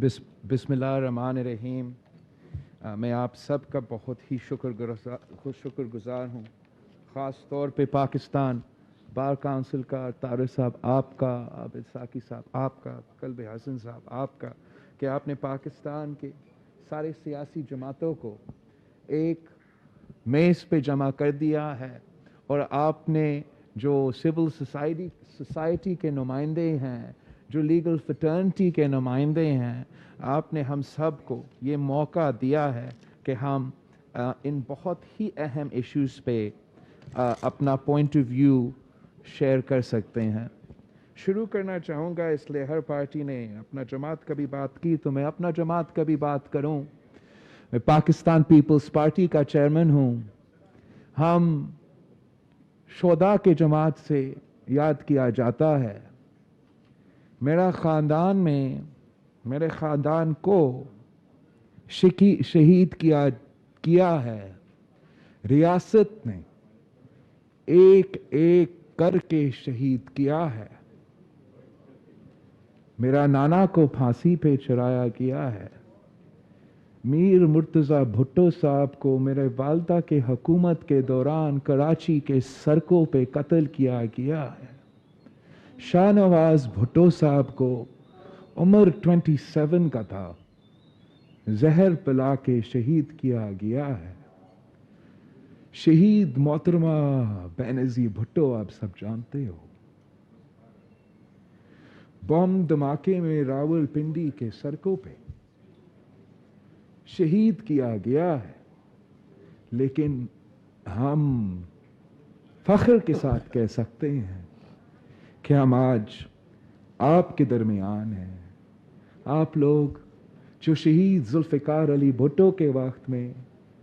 बिस्मिल्लाहिर्रहमानिर्रहीम। मैं आप सब का बहुत ही शुक्रगुजार हूँ, ख़ास तौर पे पाकिस्तान बार काउंसिल का, तारिक साहब आपका, आबिद साकी साहब आपका, कल्ब हसन साहब आपका, कि आपने पाकिस्तान के सारे सियासी जमातों को एक मेज़ पे जमा कर दिया है और आपने जो सिविल सोसाइटी के नुमाइंदे हैं, जो लीगल फ्रेटर्निटी के नुमाइंदे हैं, आपने हम सब को ये मौका दिया है कि हम इन बहुत ही अहम इश्यूज़ पे अपना पॉइंट ऑफ व्यू शेयर कर सकते हैं। शुरू करना चाहूँगा, इसलिए हर पार्टी ने अपना जमात का भी बात की तो मैं अपना जमात का भी बात करूँ। मैं पाकिस्तान पीपल्स पार्टी का चेयरमैन हूँ। हम शोदा के जमात से याद किया जाता है। मेरे ख़ानदान को शहीद किया है। रियासत ने एक एक करके शहीद किया है। मेरा नाना को फांसी पे चढ़ाया गया है। मीर मुर्तज़ा भुट्टो साहब को मेरे वालदा के हुकूमत के दौरान कराची के सड़कों पे कत्ल किया गया है। शाहनवाज भुट्टो साहब को उम्र 27 का था, जहर पिला के शहीद किया गया है। शहीद मोहतरमा बेनज़ीर भुट्टो आप सब जानते हो। बम धमाके में रावलपिंडी के सड़कों पे शहीद किया गया है। लेकिन हम फख्र के साथ कह सकते हैं कि हम आज आपके दरमियान हैं। आप लोग जो शहीद जुल्फ़िकार अली भुट्टो के वक्त में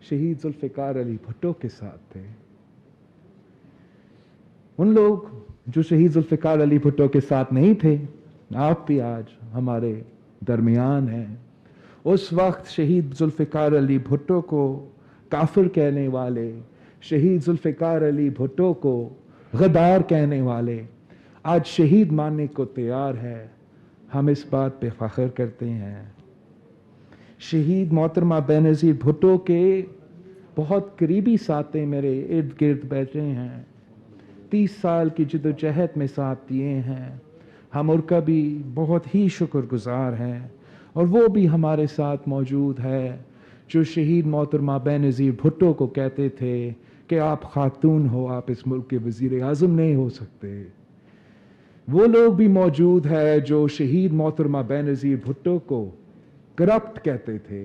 शहीद जुल्फ़िकार अली भुट्टो के साथ थे, उन लोग जो शहीद जुल्फ़िकार अली भुट्टो के साथ नहीं थे, आप भी आज हमारे दरमियान हैं। उस वक्त शहीद जुल्फ़िकार अली भुट्टो को काफिर कहने वाले, शहीद जुल्फ़िकार अली भुट्टो को गद्दार कहने वाले आज शहीद मानने को तैयार है। हम इस बात पे फ़ख्र करते हैं। शहीद मोहतरमा बेनज़ीर भुट्टो के बहुत करीबी साथी मेरे इर्द गिर्द बैठे हैं। 30 साल की जद्दोजहद में साथ दिए हैं। हम उनका भी बहुत ही शुक्रगुजार हैं और वो भी हमारे साथ मौजूद है जो शहीद मोहतरमा बेनज़ीर भुट्टो को कहते थे कि आप खातून हो, आप इस मुल्क के वज़ीर आज़म नहीं हो सकते। वो लोग भी मौजूद है जो शहीद मोहतरमा बेनज़ीर भुट्टो को करप्ट कहते थे।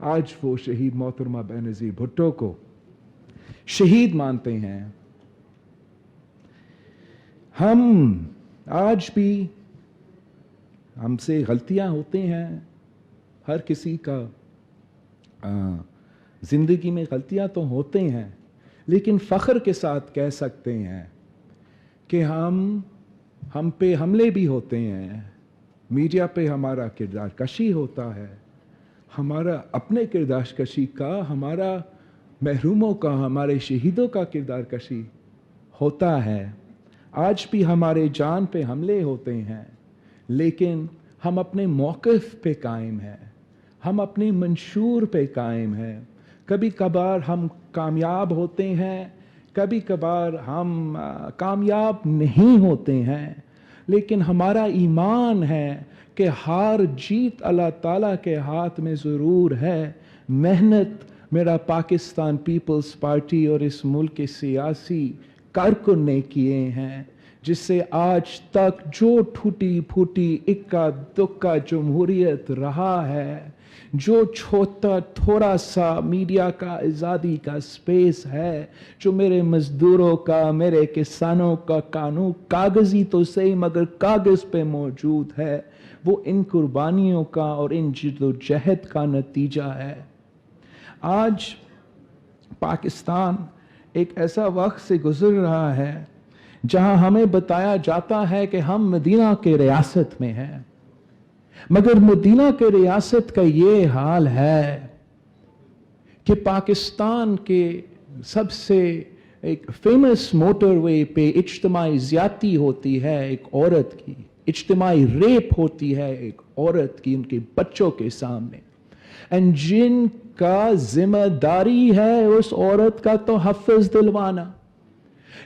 आज वो शहीद मोहतरमा बेनज़ीर भुट्टो को शहीद मानते हैं। हम आज भी, हमसे गलतियां होती हैं, हर किसी का जिंदगी में गलतियां तो होते हैं, लेकिन फख्र के साथ कह सकते हैं कि हम पे हमले भी होते हैं। मीडिया पे हमारा किरदार कशी होता है, हमारा अपने किरदार कशी का, हमारा महरूमों का, हमारे शहीदों का किरदार कशी होता है। आज भी हमारे जान पे हमले होते हैं, लेकिन हम अपने मौक़िफ़ पे कायम हैं, हम अपने मंशूर पे कायम हैं। कभी कभार हम कामयाब होते हैं, कभी कभार हम कामयाब नहीं होते हैं, लेकिन हमारा ईमान है कि हार जीत अल्लाह ताला के हाथ में ज़रूर है। मेहनत मेरा पाकिस्तान पीपल्स पार्टी और इस मुल्क के सियासी कारकुन ने किए हैं, जिससे आज तक जो टूटी फूटी इक्का दुक्का जमहूरियत रहा है, जो छोटा थोड़ा सा मीडिया का आज़ादी का स्पेस है, जो मेरे मज़दूरों का, मेरे किसानों का कानून कागज़ी तो सही मगर कागज़ पे मौजूद है, वो इन कुर्बानियों का और इन जद्दोजहद का नतीजा है। आज पाकिस्तान एक ऐसा वक्त से गुजर रहा है जहां हमें बताया जाता है कि हम मदीना के रियासत में हैं, मगर मदीना के रियासत का ये हाल है कि पाकिस्तान के सबसे एक फेमस मोटरवे पे इज्तिमाई ज़्यादती होती है एक औरत की, इज्तिमाई रेप होती है एक औरत की उनके बच्चों के सामने, एंड जिनका जिम्मेदारी है उस औरत का तो हफ्ज दिलवाना,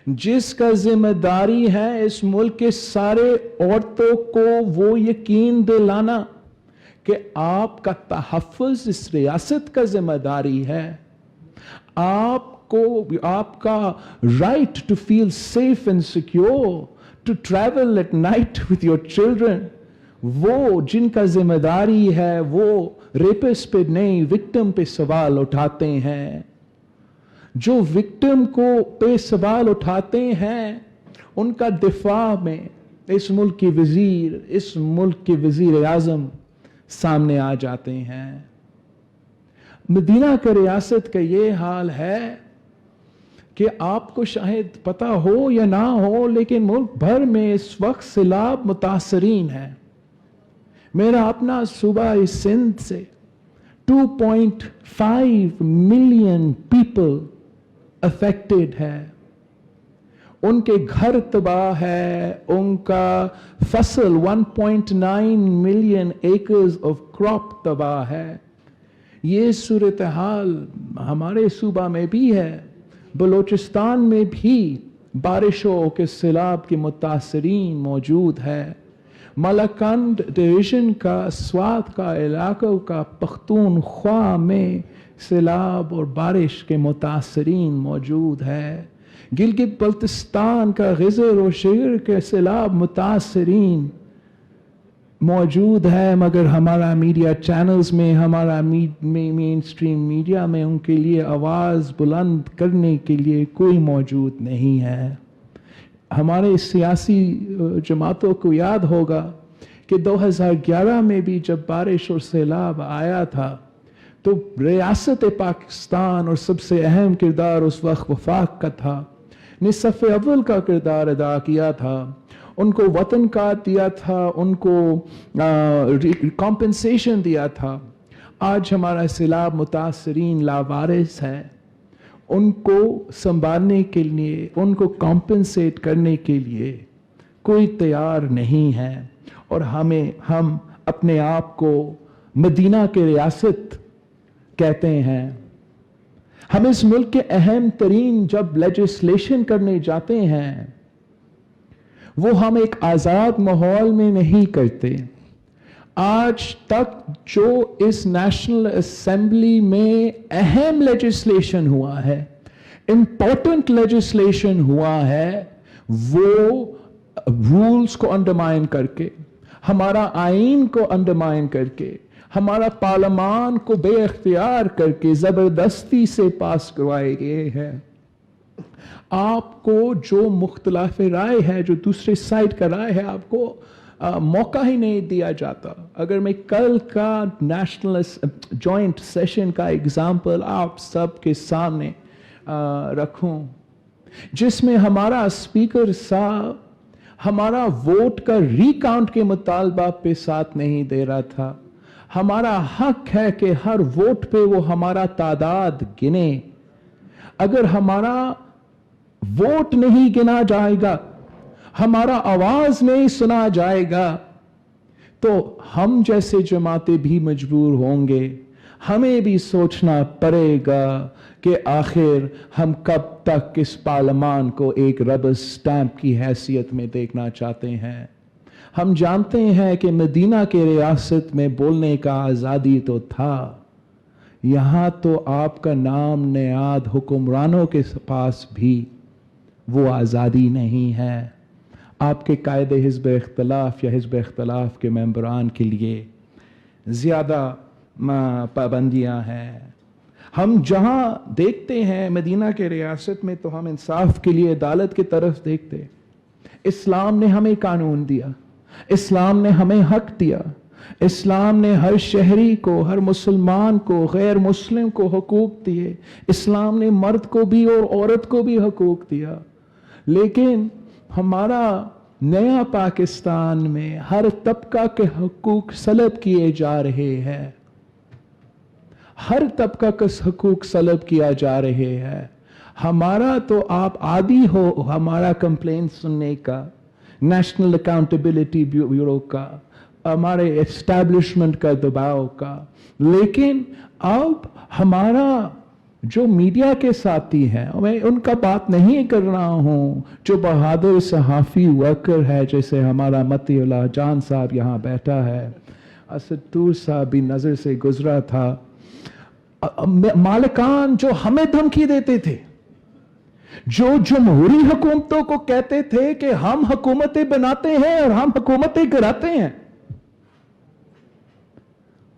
जिसका जिम्मेदारी है इस मुल्क के सारे औरतों को वो यकीन दिलाना कि आपका तहफ़्फ़ुज़ इस रियासत का जिम्मेदारी है, आपको आपका right to feel safe and secure, to travel at night with your children, वो जिनका जिम्मेदारी है वो रेपिस्ट पे नहीं विक्टिम पे सवाल उठाते हैं। जो विक्टिम को पे सवाल उठाते हैं उनका दिफा में इस मुल्क के वजीर, इस मुल्क के वजीर आज़म सामने आ जाते हैं। मदीना के रियासत का ये हाल है कि आपको शायद पता हो या ना हो, लेकिन मुल्क भर में इस वक्त सैलाब मुतासरीन है। मेरा अपना सूबा इस सिंध से 2.5 मिलियन पीपल अफेक्टेड है, उनके घर तबाह है, उनका फसल 1.9 मिलियन एकर्स ऑफ क्रॉप तबाह है। ये सूरत हाल हमारे सूबा में भी है, बलोचिस्तान में भी बारिशों के सैलाब के मुतासरीन मौजूद है। मलकंद डिवीजन का स्वात का इलाकों का पख्तूनख्वा में सैलाब और बारिश के मुतासरीन मौजूद है। गिलगित बल्तिस्तान का ग़िज़र और शिगर के सैलाब मुतासरीन मौजूद है, मगर हमारा मीडिया चैनल्स में, हमारा मेन स्ट्रीम मीडिया में उनके लिए आवाज़ बुलंद करने के लिए कोई मौजूद नहीं है। हमारे सियासी जमातों को याद होगा कि 2011 में भी जब बारिश और सैलाब आया था तो रियासत पाकिस्तान और सबसे अहम किरदार उस वक्त वफाक का था, ने सफ़े अव्वल का किरदार अदा किया था। उनको वतन का दिया था, उनको कॉम्पनसेशन दिया था। आज हमारा सैलाब मुतासरीन लावारिस है, उनको संभालने के लिए, उनको कॉम्पनसेट करने के लिए कोई तैयार नहीं है। और हम अपने आप को मदीना के रियासत कहते हैं। हम इस मुल्क के अहम तरीन जब लेजिस्लेशन करने जाते हैं वो हम एक आज़ाद माहौल में नहीं करते। आज तक जो इस नेशनल असेंबली में अहम लेजिस्लेशन हुआ है, इंपॉर्टेंट लेजिस्लेशन हुआ है, वो रूल्स को अंडरमाइन करके, हमारा आइन को अंडरमाइन करके, हमारा पार्लियामान को बेइख्तियार करके जबरदस्ती से पास करवाए गए हैं। आपको जो मुख्तलिफ राय है, जो दूसरे साइड का राय है, आपको मौका ही नहीं दिया जाता। अगर मैं कल का नेशनल जॉइंट सेशन का एग्जाम्पल आप सबके सामने रखूं, जिसमें हमारा स्पीकर साहब हमारा वोट का रिकाउंट के मुतालबा पे साथ नहीं दे रहा था। हमारा हक है कि हर वोट पे वो हमारा तादाद गिने। अगर हमारा वोट नहीं गिना जाएगा, हमारा आवाज नहीं सुना जाएगा, तो हम जैसे जमातें भी मजबूर होंगे। हमें भी सोचना पड़ेगा कि आखिर हम कब तक इस पार्लियामान को एक रबर स्टैंप की हैसियत में देखना चाहते हैं। हम जानते हैं कि मदीना के रियासत में बोलने का आज़ादी तो था, यहाँ तो आपका नाम नेयाद हुक्मरानों के पास भी वो आज़ादी नहीं है। आपके कायदे हिज़्ब इख्तिलाफ या हिज़्ब इख्तिलाफ के मेंबरान के लिए ज़्यादा पाबंदियाँ हैं। हम जहाँ देखते हैं मदीना के रियासत में, तो हम इंसाफ के लिए अदालत की तरफ देखते। इस्लाम ने हमें कानून दिया, इस्लाम ने हमें हक दिया, इस्लाम ने हर शहरी को, हर मुसलमान को, गैर मुस्लिम को हुकूक दिए। इस्लाम ने मर्द को भी और औरत को भी हुकूक दिया। लेकिन हमारा नया पाकिस्तान में हर तबका के हुकूक सलब किए जा रहे हैं, हर तबका का हुकूक सलब किया जा रहे हैं। हमारा तो आप आदी हो हमारा कंप्लेंट सुनने का, नेशनल अकाउंटेबिलिटी ब्यूरो का, हमारे एस्टैब्लिशमेंट का दबाव का। लेकिन अब हमारा जो मीडिया के साथी हैं, मैं उनका बात नहीं कर रहा हूं, जो बहादुर सहाफी वर्कर है, जैसे हमारा मतीउल्लाह जान साहब यहां बैठा है, असदुर साहब भी नजर से गुजरा था, मालिकान जो हमें धमकी देते थे, जो जमहूरी हुकूमतों को कहते थे कि हम हुकूमतें बनाते हैं और हम हुकूमतें गिराते हैं,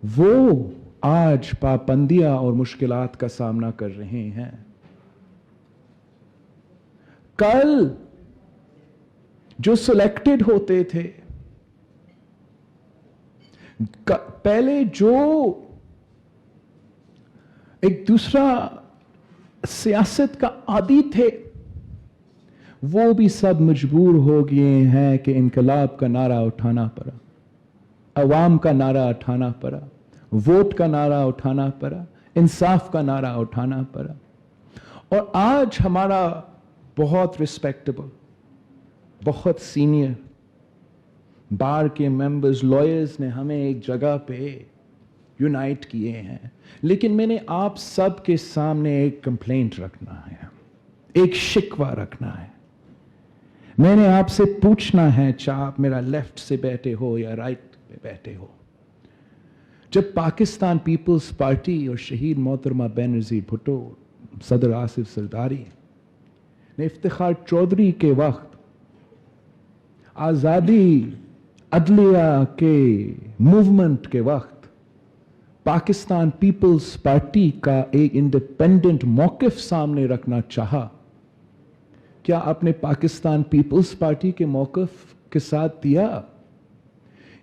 वो आज पाबंदियां और मुश्किलात का सामना कर रहे हैं। कल जो सिलेक्टेड होते थे, पहले जो एक दूसरा सियासत का आदी थे, वो भी सब मजबूर हो गए हैं कि इनकलाब का नारा उठाना पड़ा, अवाम का नारा उठाना पड़ा, वोट का नारा उठाना पड़ा, इंसाफ का नारा उठाना पड़ा। और आज हमारा बहुत रिस्पेक्टेबल, बहुत सीनियर बार के मेंबर्स, लॉयर्स ने हमें एक जगह पे यूनाइट किए हैं। लेकिन मैंने आप सब के सामने एक कंप्लेंट रखना है, एक शिकवा रखना है। मैंने आपसे पूछना है, चाहे आप मेरा लेफ्ट से बैठे हो या राइट पे बैठे हो, जब पाकिस्तान पीपल्स पार्टी और शहीद मोहतरमा बेनजीर भुट्टो, सदर आसिफ सरदारी ने इफ्तिखार चौधरी के वक्त आज़ादी अदलिया के मूवमेंट के वक्त पाकिस्तान पीपल्स पार्टी का एक इंडिपेंडेंट मौकिफ सामने रखना चाहा, क्या आपने पाकिस्तान पीपल्स पार्टी के मौकिफ के साथ दिया,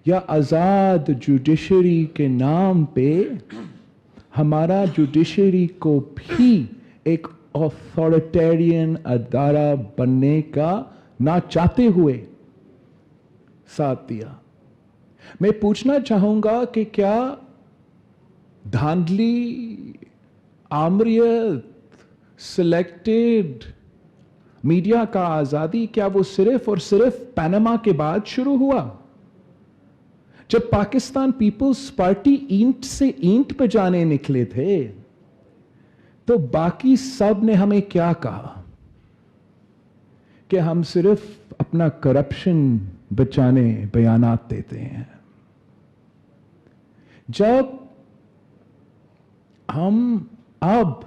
या आजाद जुडिशरी के नाम पे हमारा जुडिशरी को भी एक अथॉरिटेरियन अदारा बनने का ना चाहते हुए साथ दिया? मैं पूछना चाहूंगा कि क्या धांधली, आमरियत, सिलेक्टेड मीडिया का आजादी, क्या वो सिर्फ और सिर्फ पनामा के बाद शुरू हुआ? जब पाकिस्तान पीपल्स पार्टी ईंट से ईंट पे जाने निकले थे, तो बाकी सब ने हमें क्या कहा कि हम सिर्फ अपना करप्शन बचाने बयानात देते हैं। जब हम अब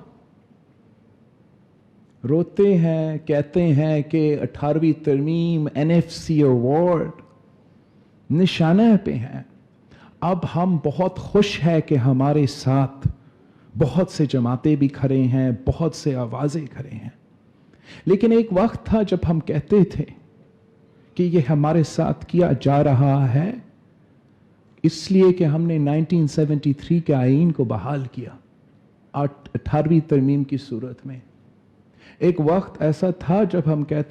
रोते हैं, कहते हैं कि 18वीं तरमीम NFC अवार्ड निशाने पे हैं, अब हम बहुत खुश हैं कि हमारे साथ बहुत से जमातें भी खड़े हैं, बहुत से आवाजें खड़े हैं। लेकिन एक वक्त था जब हम कहते थे कि ये हमारे साथ किया जा रहा है इसलिए कि हमने 1973 के आईन को बहाल किया 18वीं तरमीम की सूरत में। एक वक्त ऐसा था जब हम कह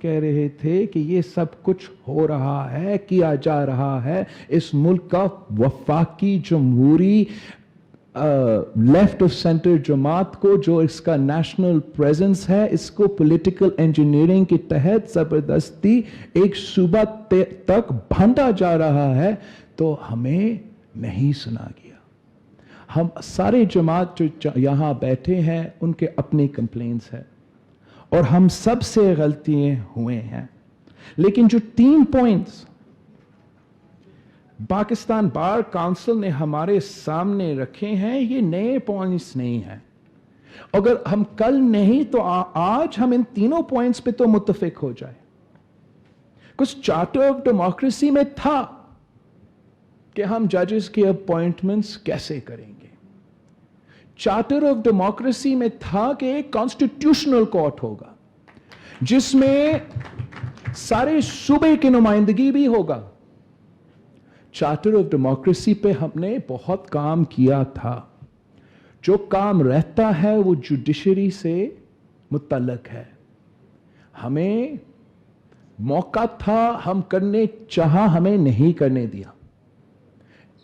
रहे थे कि ये सब कुछ हो रहा है, किया जा रहा है, इस मुल्क का वफाकी जमहूरी लेफ्ट ऑफ सेंटर जमात को, जो इसका नेशनल प्रेजेंस है, इसको पॉलिटिकल इंजीनियरिंग के तहत जबरदस्ती एक सूबा तक बांटा जा रहा है, तो हमें नहीं सुना गया। हम सारे जमात जो यहां बैठे हैं उनके अपने कंप्लेंट्स हैं और हम सब से गलतियां हुए हैं। लेकिन जो 3 पॉइंट्स पाकिस्तान बार काउंसिल ने हमारे सामने रखे हैं, ये नए पॉइंट्स नहीं हैं। अगर हम कल नहीं तो आज हम इन तीनों पॉइंट्स पे तो मुत्तफिक हो जाए। कुछ चार्टर ऑफ डेमोक्रेसी में था कि हम जजेस के अपॉइंटमेंट्स कैसे करेंगे। चार्टर ऑफ डेमोक्रेसी में था कि एक कॉन्स्टिट्यूशनल कोर्ट होगा जिसमें सारे सूबे की नुमाइंदगी भी होगा। चार्टर ऑफ डेमोक्रेसी पे हमने बहुत काम किया था। जो काम रहता है वो जुडिशरी से मुतल्लक है। हमें मौका था, हम करने चाहा, हमें नहीं करने दिया।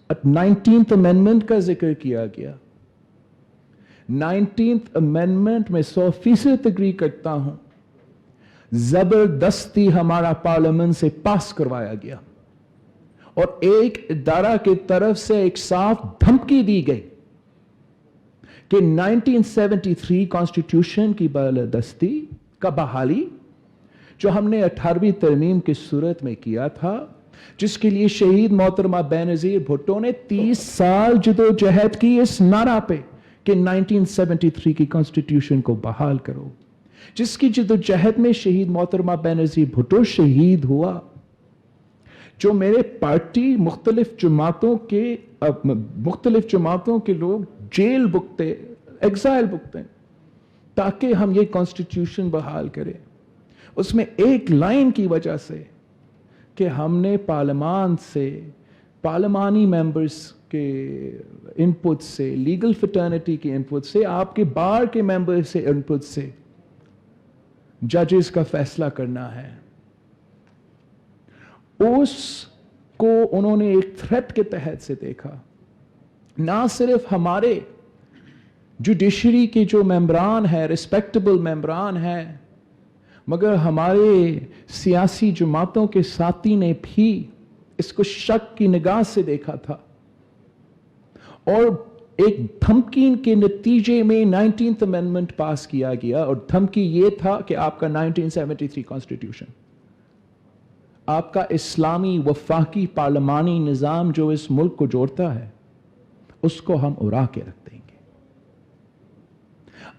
19th अमेंडमेंट का जिक्र किया गया। 19th अमेंडमेंट में 100% एग्री करता हूं जबरदस्ती हमारा पार्लियामेंट से पास करवाया गया और एक इदारा की तरफ से एक साफ धमकी दी गई कि 1973 कॉन्स्टिट्यूशन की बालादस्ती का बहाली जो हमने 18वीं तरमीम की सूरत में किया था, जिसके लिए शहीद मोहतरमा बेनजीर भुट्टो ने 30 साल जदोजहद की इस नारा पे कि 1973 की कॉन्स्टिट्यूशन को बहाल करो, जिसकी जदोजहद में शहीद मोहतरमा बेनजीर भुट्टो शहीद हुआ, जो मेरे पार्टी मुख्तलिफ जमातों के लोग जेल भुगते, एग्जाइल भुगते ताकि हम ये कॉन्स्टिट्यूशन बहाल करें। उसमें एक लाइन की वजह से कि हमने पार्लियामान से, पार्लियामानी मेंबर्स के इनपुट से, लीगल फ्रेटर्निटी के इनपुट से, आपके बार के मेंबर्स से इनपुट से जजेस का फैसला करना है, उसको उन्होंने एक थ्रेट के तहत से देखा। ना सिर्फ हमारे जुडिशरी के जो मेंबरान हैं, रिस्पेक्टेबल मेंबरान हैं, मगर हमारे सियासी जमातों के साथी ने भी इसको शक की निगाह से देखा था और एक धमकी के नतीजे में 19th अमेंडमेंट पास किया गया। और धमकी यह था कि आपका 1973 कॉन्स्टिट्यूशन, आपका इस्लामी वफाकी पार्लिमानी निजाम जो इस मुल्क को जोड़ता है, उसको हम उड़ा के रख देंगे।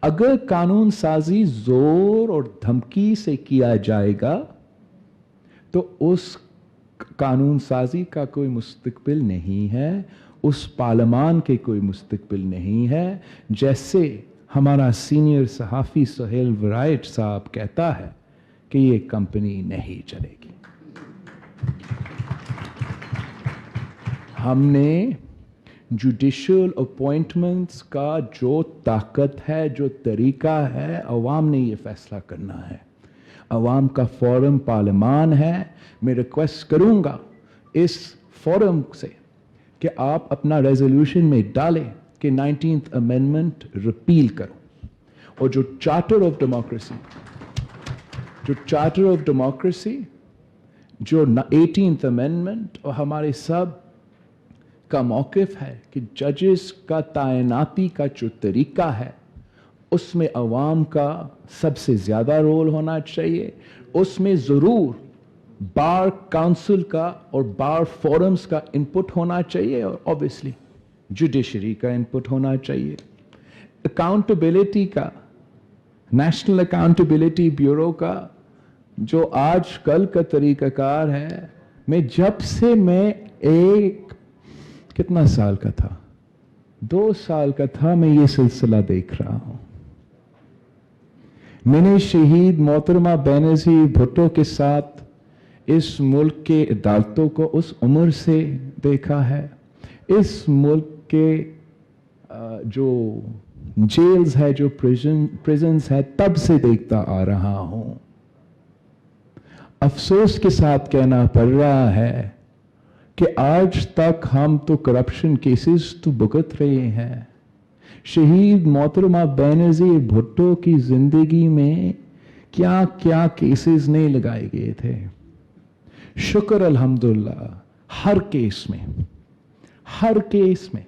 अगर कानून साजी जोर और धमकी से किया जाएगा तो उस कानून साजी का कोई मुस्तकबिल नहीं है, उस पार्लियामान के कोई मुस्तकबिल नहीं है। जैसे हमारा सीनियर सहाफ़ी सुहेल वराइट साहब कहता है कि ये कंपनी नहीं चलेगी। हमने जुडिशल अपॉइंटमेंट्स का जो ताकत है, जो तरीका है, अवाम ने ये फैसला करना है। अवाम का फोरम पार्लियामान है। मैं रिक्वेस्ट करूंगा इस फोरम से कि आप अपना रेजोल्यूशन में डालें कि 19th अमेंडमेंट रिपील करो और जो चार्टर ऑफ डेमोक्रेसी, जो 18th अमेंडमेंट और हमारे सब का मौक़िफ़ है कि जजेस का तैनाती का जो तरीका है उसमें अवाम का सबसे ज़्यादा रोल होना चाहिए। उसमें ज़रूर बार काउंसिल का और बार फोरम्स का इनपुट होना चाहिए और ऑब्वियसली जुडिशरी का इनपुट होना चाहिए। अकाउंटेबिलिटी का, नेशनल अकाउंटेबिलिटी ब्यूरो का जो आज कल का तरीक़ाकार है, जब से मैं कितना साल का था, 2 साल का था, मैं ये सिलसिला देख रहा हूं। मैंने शहीद मोहतरमा बेनजीर भुट्टो के साथ इस मुल्क के अदालतों को उस उम्र से देखा है, इस मुल्क के जो जेल्स है, जो प्रिजन्स है, तब से देखता आ रहा हूं। अफसोस के साथ कहना पड़ रहा है कि आज तक हम तो करप्शन केसेस तो भुगत रहे हैं। शहीद मोहतरमा बेनजीर भुट्टो की जिंदगी में क्या क्या केसेस नहीं लगाए गए थे। शुक्र अल्हम्दुलिल्लाह हर केस में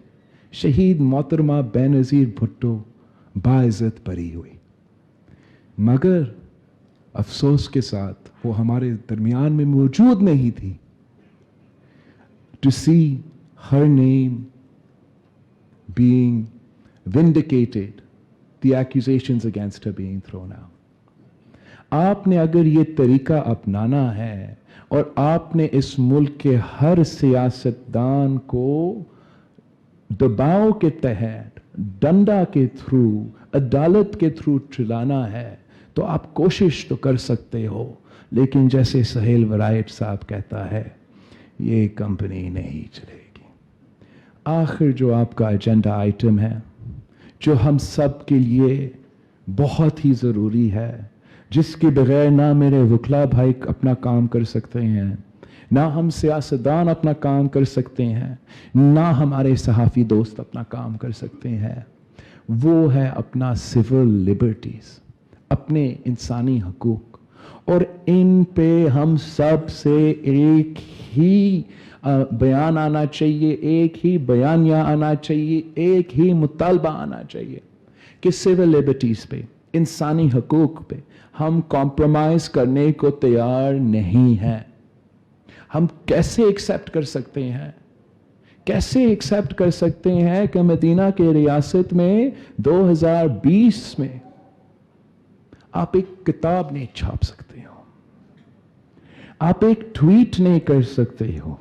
शहीद मोहतरमा बेनजीर भुट्टो बाइज्जत बरी हुई, मगर अफसोस के साथ वो हमारे दरमियान में मौजूद नहीं थी। To see her name being vindicated, the accusations against her being thrown out. आपने अगर ये तरीका अपनाना है और आपने इस मुल्क के हर सियासतदान को दबाव के तहत, डंडा के थ्रू, अदालत के थ्रू चलाना है, तो आप कोशिश तो कर सकते हो, लेकिन जैसे सुहेल वराइट साहब कहता है, ये कंपनी नहीं चलेगी। आखिर जो आपका एजेंडा आइटम है, जो हम सब के लिए बहुत ही ज़रूरी है, जिसके बगैर ना मेरे वकला भाई अपना काम कर सकते हैं, ना हम सियासतदान अपना काम कर सकते हैं, ना हमारे सहाफ़ी दोस्त अपना काम कर सकते हैं, वो है अपना सिविल लिबर्टीज़, अपने इंसानी हकूक़। اور ان پہ ہم سب سے ایک ہی بیان آنا چاہیے, ایک ہی بیانیہ آنا چاہیے, ایک ہی مطالبہ آنا چاہیے کہ سول لبرٹیز پہ, انسانی حقوق پہ ہم کمپرومائز کرنے کو تیار نہیں ہیں. ہم کیسے ایکسیپٹ کر سکتے ہیں, کیسے ایکسیپٹ کر سکتے ہیں کہ مدینہ کے ریاست میں 2020 میں آپ ایک کتاب نہیں چھاپ سکتے ہو, آپ ایک ٹویٹ نہیں کر سکتے ہو,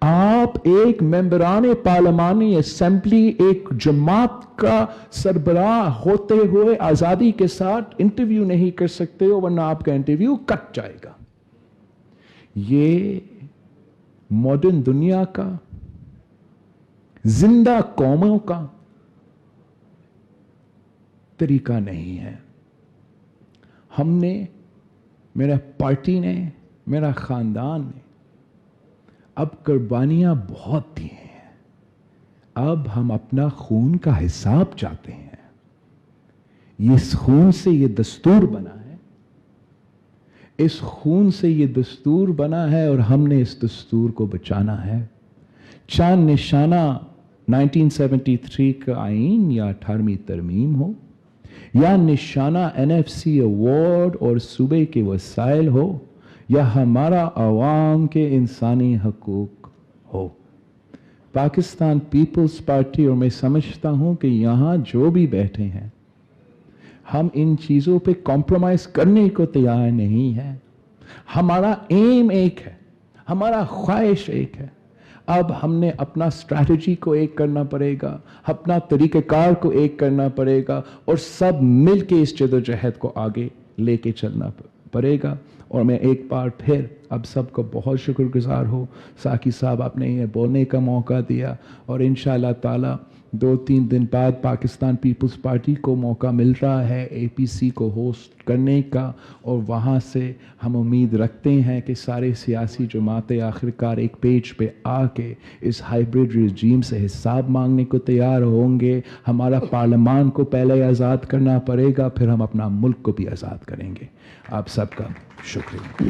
آپ ایک ممبران پارلیمانی اسمبلی ایک جماعت کا سربراہ ہوتے ہوئے آزادی کے ساتھ انٹرویو نہیں کر سکتے ہو, ورنہ آپ کا انٹرویو کٹ جائے گا. یہ ماڈرن دنیا کا, زندہ قوموں کا طریقہ نہیں ہے. ہم نے, میرا پارٹی نے, میرا خاندان نے اب قربانیاں بہت دی ہیں. اب ہم اپنا خون کا حساب چاہتے ہیں. اس خون سے یہ دستور بنا ہے, اس خون سے یہ دستور بنا ہے اور ہم نے اس دستور کو بچانا ہے. چاند نشانہ 1973 کا آئین یا 18ویں ترمیم ہو, یا نشانہ NFC ایوارڈ اور صوبے کے وسائل ہو, یا ہمارا عوام کے انسانی حقوق ہو, پاکستان پیپلز پارٹی, اور میں سمجھتا ہوں کہ یہاں جو بھی بیٹھے ہیں ہم ان چیزوں پہ کمپرومائز کرنے کو تیار نہیں ہیں. ہمارا ایم ایک ہے, ہمارا خواہش ایک ہے. اب ہم نے اپنا اسٹریٹجی کو ایک کرنا پڑے گا, اپنا طریقہ کار کو ایک کرنا پڑے گا, اور سب مل کے اس جدوجہد کو آگے لے کے چلنا پڑے گا. اور میں ایک بار پھر اب سب کو بہت شکر گزار ہوں. ساقی صاحب, آپ نے یہ بولنے کا موقع دیا, اور انشاءاللہ تعالی 2-3 دن بعد پاکستان پیپلز پارٹی کو موقع مل رہا ہے APC کو ہوسٹ کرنے کا, اور وہاں سے ہم امید رکھتے ہیں کہ سارے سیاسی جماعتیں آخرکار ایک پیج پہ آ کے اس ہائیبریڈ رجیم سے حساب مانگنے کو تیار ہوں گے. ہمارا پارلیمان کو پہلے آزاد کرنا پڑے گا, پھر ہم اپنا ملک کو بھی آزاد کریں گے. آپ سب کا شکریہ.